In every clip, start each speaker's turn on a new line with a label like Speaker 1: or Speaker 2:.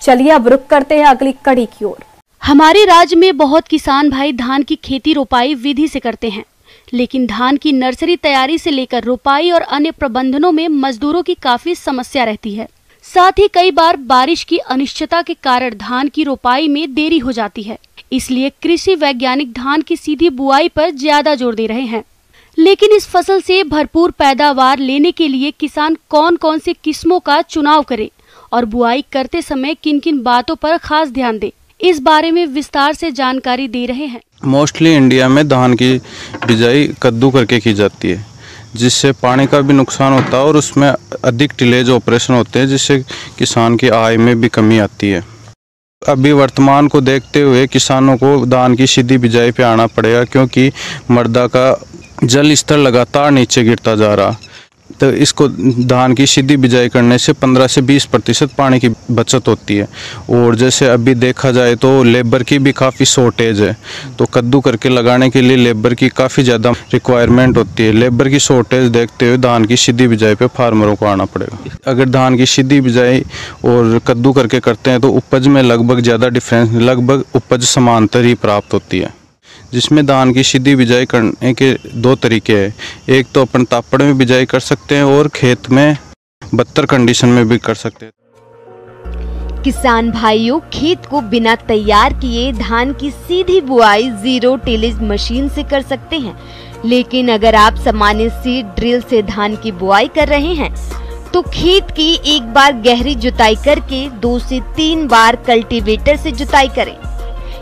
Speaker 1: चलिए अब रुक करते हैं अगली कड़ी की ओर।
Speaker 2: हमारे राज्य में बहुत किसान भाई धान की खेती रोपाई विधि से करते हैं, लेकिन धान की नर्सरी तैयारी से लेकर रोपाई और अन्य प्रबंधनों में मजदूरों की काफी समस्या रहती है। साथ ही कई बार बारिश की अनिश्चितता के कारण धान की रोपाई में देरी हो जाती है। इसलिए कृषि वैज्ञानिक धान की सीधी बुआई पर ज्यादा जोर दे रहे हैं। लेकिन इस फसल से भरपूर पैदावार लेने के लिए किसान कौन कौन से किस्मों का चुनाव करे और बुआई करते समय किन किन बातों पर खास ध्यान दे, इस बारे में विस्तार से जानकारी दे रहे हैं।
Speaker 3: मोस्टली इंडिया में धान की बिजाई कद्दू करके की जाती है, जिससे पानी का भी नुकसान होता है और उसमें अधिक टिलेज ऑपरेशन होते हैं, जिससे किसान की आय में भी कमी आती है। अभी वर्तमान को देखते हुए किसानों को धान की सीधी बिजाई पे आना पड़ेगा, क्योंकि मृदा का जल स्तर लगातार नीचे गिरता जा रहा। तो इसको धान की सीधी बिजाई करने से 15 से 20% पानी की बचत होती है। और जैसे अभी देखा जाए तो लेबर की भी काफ़ी शॉर्टेज है, तो कद्दू करके लगाने के लिए लेबर की काफ़ी ज़्यादा रिक्वायरमेंट होती है। लेबर की शॉर्टेज देखते हुए धान की सीधी बिजाई पे फार्मरों को आना पड़ेगा। अगर धान की सीधी बिजाई और कद्दू करके करते हैं तो उपज में लगभग ज़्यादा डिफरेंस, लगभग उपज समांतर ही प्राप्त होती है। जिसमें धान की सीधी बिजाई करने के दो तरीके हैं। एक तो अपन तापड़ में बिजाई कर सकते हैं और खेत में बत्तर कंडीशन में भी कर सकते हैं।
Speaker 4: किसान भाइयों, खेत को बिना तैयार किए धान की सीधी बुआई जीरो टिलेज मशीन से कर सकते हैं। लेकिन अगर आप सामान्य सीड ड्रिल से धान की बुआई कर रहे हैं तो खेत की एक बार गहरी जुताई करके 2 से 3 बार कल्टीवेटर से जुताई करें।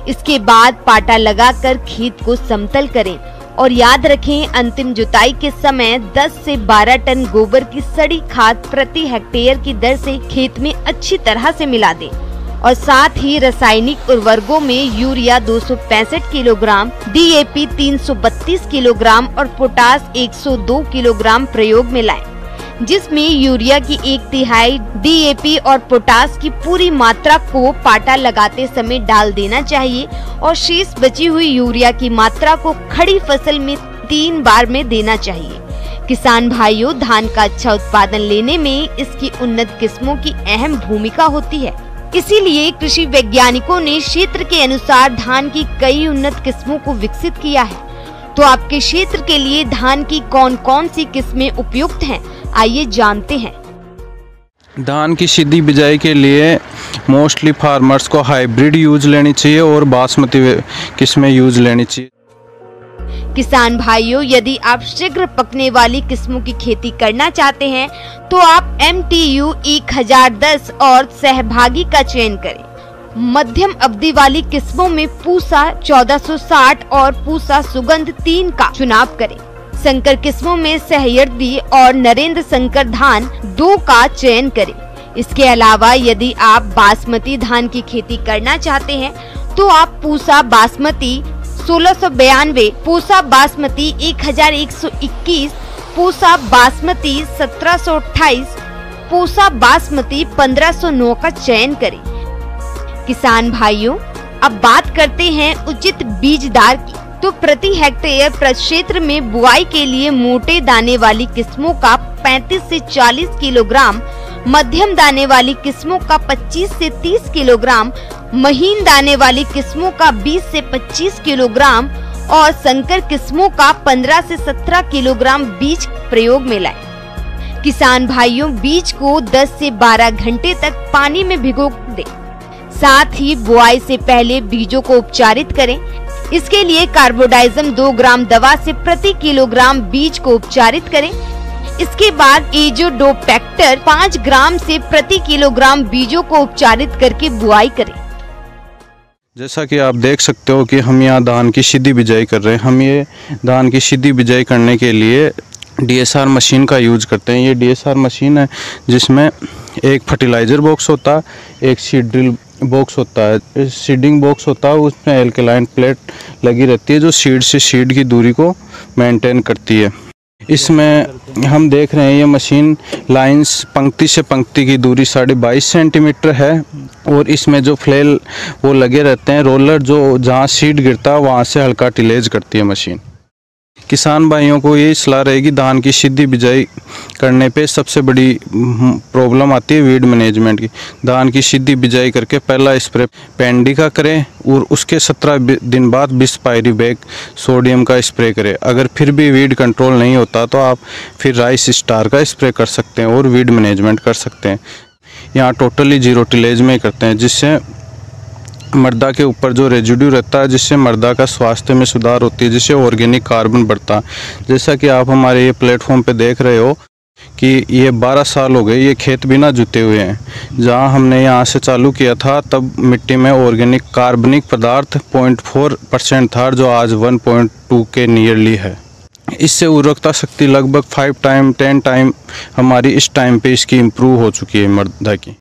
Speaker 4: इसके बाद पाटा लगाकर खेत को समतल करें और याद रखें, अंतिम जुताई के समय 10 से 12 टन गोबर की सड़ी खाद प्रति हेक्टेयर की दर से खेत में अच्छी तरह से मिला दें और साथ ही रासायनिक उर्वरकों में यूरिया 265 किलोग्राम, DAP 332 किलोग्राम और पोटास 102 किलोग्राम प्रयोग में लाएं, जिसमें यूरिया की 1/3 DAP और पोटास की पूरी मात्रा को पाटा लगाते समय डाल देना चाहिए और शेष बची हुई यूरिया की मात्रा को खड़ी फसल में 3 बार में देना चाहिए। किसान भाइयों, धान का अच्छा उत्पादन लेने में इसकी उन्नत किस्मों की अहम भूमिका होती है। इसीलिए कृषि वैज्ञानिकों ने क्षेत्र के अनुसार धान की कई उन्नत किस्मों को विकसित किया है। तो आपके क्षेत्र के लिए धान की कौन कौन सी किस्में उपयुक्त हैं, आइए जानते हैं।
Speaker 3: धान की सीधी बिजाई के लिए मोस्टली फार्मर्स को हाइब्रिड यूज लेनी चाहिए और बासमती किस्में यूज लेनी चाहिए।
Speaker 4: किसान भाइयों, यदि आप शीघ्र पकने वाली किस्मों की खेती करना चाहते हैं तो आप MTU 1010 और सहभागी का चयन करें। मध्यम अवधि वाली किस्मों में पूसा 1460 और पूसा सुगंध 3 का चुनाव करें। संकर किस्मों में सहयर्दी और नरेंद्र शंकर धान 2 का चयन करें। इसके अलावा यदि आप बासमती धान की खेती करना चाहते हैं तो आप पूसा बासमती 1692, पूसा बासमती 1121, पूसा बासमती 1728, पूसा बासमती 1509 का चयन करें। किसान भाइयों, अब बात करते हैं उचित बीजदार की। तो प्रति हेक्टेयर क्षेत्र में बुआई के लिए मोटे दाने वाली किस्मों का 35 से 40 किलोग्राम, मध्यम दाने वाली किस्मों का 25 से 30 किलोग्राम, महीन दाने वाली किस्मों का 20 से 25 किलोग्राम और संकर किस्मों का 15 से 17 किलोग्राम बीज प्रयोग में लाएं। किसान भाइयों, बीज को 10 से 12 घंटे तक पानी में भिगो दें। साथ ही बुआई से पहले बीजों को उपचारित करें। इसके लिए कार्बोडाइजम 2 ग्राम दवा से प्रति किलोग्राम बीज को उपचारित करें। इसके बाद एजोडोपैक्टर 5 ग्राम से प्रति किलोग्राम बीजों को उपचारित करके बुआई करें।
Speaker 3: जैसा कि आप देख सकते हो कि हम यहाँ धान की सीधी बिजाई कर रहे हैं। हम ये धान की सीधी बिजाई करने के लिए DSR मशीन का यूज करते हैं। ये DSR मशीन है जिसमें एक फर्टिलाइज़र बॉक्स होता है, एक सीड ड्रिल बॉक्स होता है, सीडिंग बॉक्स होता है, उसमें एल्कलाइन प्लेट लगी रहती है जो सीड से सीड की दूरी को मेंटेन करती है। इसमें हम देख रहे हैं ये मशीन लाइंस पंक्ति से पंक्ति की दूरी 22.5 सेंटीमीटर है और इसमें जो फ्लेल वो लगे रहते हैं, रोलर जो जहाँ सीड गिरता है वहाँ से हल्का टिलेज करती है मशीन। किसान भाइयों को ये सलाह रहेगी, धान की सीधी बिजाई करने पे सबसे बड़ी प्रॉब्लम आती है वीड मैनेजमेंट की। धान की सीधी बिजाई करके पहला स्प्रे पेंडी का करें और उसके 17 दिन बाद 20 पायरी बैग सोडियम का स्प्रे करें। अगर फिर भी वीड कंट्रोल नहीं होता तो आप फिर राइस स्टार का स्प्रे कर सकते हैं और वीड मैनेजमेंट कर सकते हैं। यहाँ टोटली 0 टिलेज में करते हैं, जिससे मृदा के ऊपर जो रेजिड्यू रहता है, जिससे मृदा का स्वास्थ्य में सुधार होती है, जिससे ऑर्गेनिक कार्बन बढ़ता है। जैसा कि आप हमारे ये प्लेटफॉर्म पे देख रहे हो कि ये 12 साल हो गए ये खेत बिना जुते हुए हैं। जहाँ हमने यहाँ से चालू किया था तब मिट्टी में ऑर्गेनिक कार्बनिक पदार्थ 0.4% था, जो आज 1.2 के नियरली है। इससे उर्वरकता शक्ति लगभग 5 टाइम 10 टाइम हमारी इस टाइम पे इसकी इम्प्रूव हो चुकी है मृदा की।